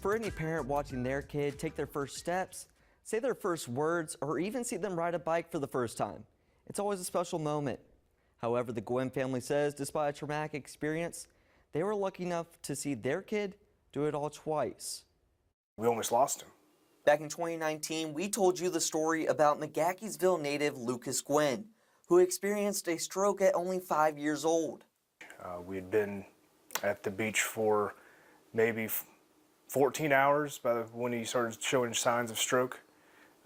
For any parent watching their kid take their first steps, say their first words, or even see them ride a bike for the first time, it's always a special moment. However, the Guinn family says despite a traumatic experience, they were lucky enough to see their kid do it all twice. We almost lost him. Back in 2019, we told you the story about McGaheysville native Lucas Guinn, who experienced a stroke at only 5 years old. We had been at the beach for maybe 14 hours when he started showing signs of stroke,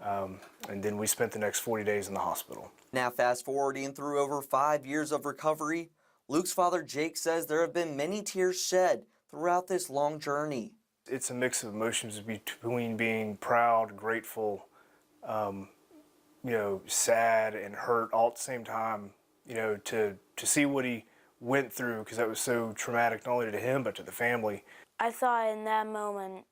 and then we spent the next 40 days in the hospital. Now fast forwarding through over 5 years of recovery, Luke's father Jake says there have been many tears shed throughout this long journey. It's a mix of emotions between being proud, grateful, sad and hurt all at the same time, to see what he went through, because that was so traumatic not only to him but to the family. I thought in that moment,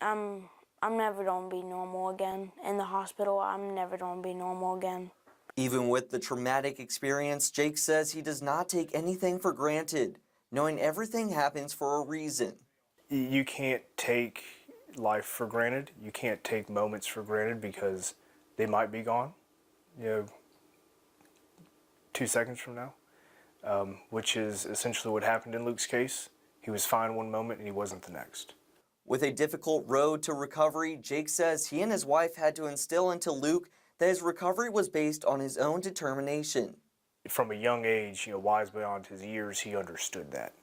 I'm never gonna be normal again. In the hospital, I'm never gonna be normal again. Even with the traumatic experience, Jake says he does not take anything for granted, knowing everything happens for a reason. You can't take life for granted. You can't take moments for granted because they might be gone, 2 seconds from now, which is essentially what happened in Luke's case. He was fine one moment and he wasn't the next. With a difficult road to recovery, Jake says he and his wife had to instill into Luke that his recovery was based on his own determination. From a young age, wise beyond his years, he understood that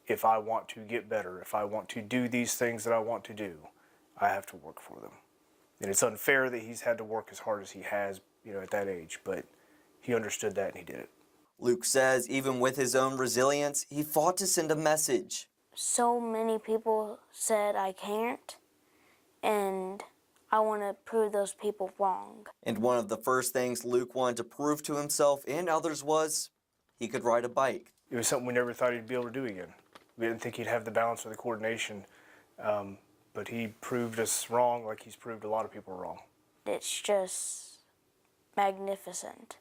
if I want to get better, if I want to do these things that I want to do, I have to work for them. And it's unfair that he's had to work as hard as he has, at that age, but he understood that and he did it. Luke says even with his own resilience, he fought to send a message. So many people said I can't, and I want to prove those people wrong. And one of the first things Luke wanted to prove to himself and others was he could ride a bike. It was something we never thought he'd be able to do again. We didn't think he'd have the balance or the coordination, but he proved us wrong like he's proved a lot of people wrong. It's just magnificent.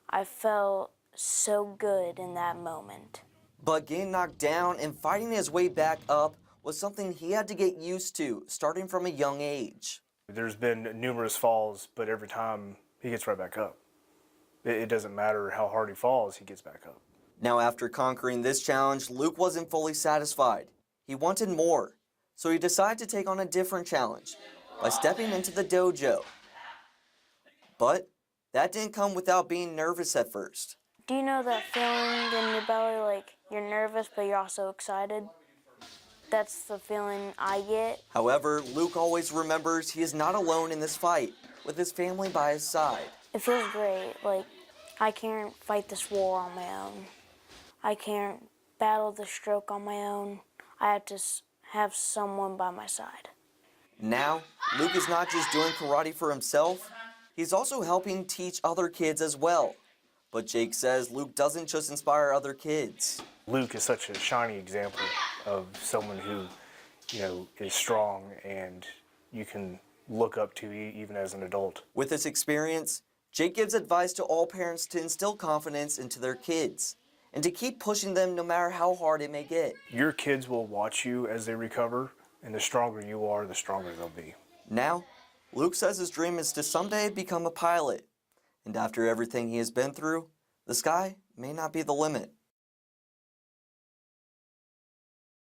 I felt so good in that moment. But getting knocked down and fighting his way back up was something he had to get used to, starting from a young age. There's been numerous falls, but every time he gets right back up. It doesn't matter how hard he falls, he gets back up. Now after conquering this challenge, Luke wasn't fully satisfied. He wanted more, so he decided to take on a different challenge by stepping into the dojo. But that didn't come without being nervous at first. Do you know that feeling in your belly, like you're nervous but you're also excited? That's the feeling I get. However, Luke always remembers he is not alone in this fight, with his family by his side. It feels great, like I can't fight this war on my own. I can't battle the stroke on my own. I have to have someone by my side. Now, Luke is not just doing karate for himself, he's also helping teach other kids as well. But Jake says Luke doesn't just inspire other kids. Luke is such a shining example of someone who, is strong and you can look up to even as an adult. With this experience, Jake gives advice to all parents to instill confidence into their kids and to keep pushing them no matter how hard it may get. Your kids will watch you as they recover, and the stronger you are, the stronger they'll be. Now, Luke says his dream is to someday become a pilot. And after everything he has been through, the sky may not be the limit.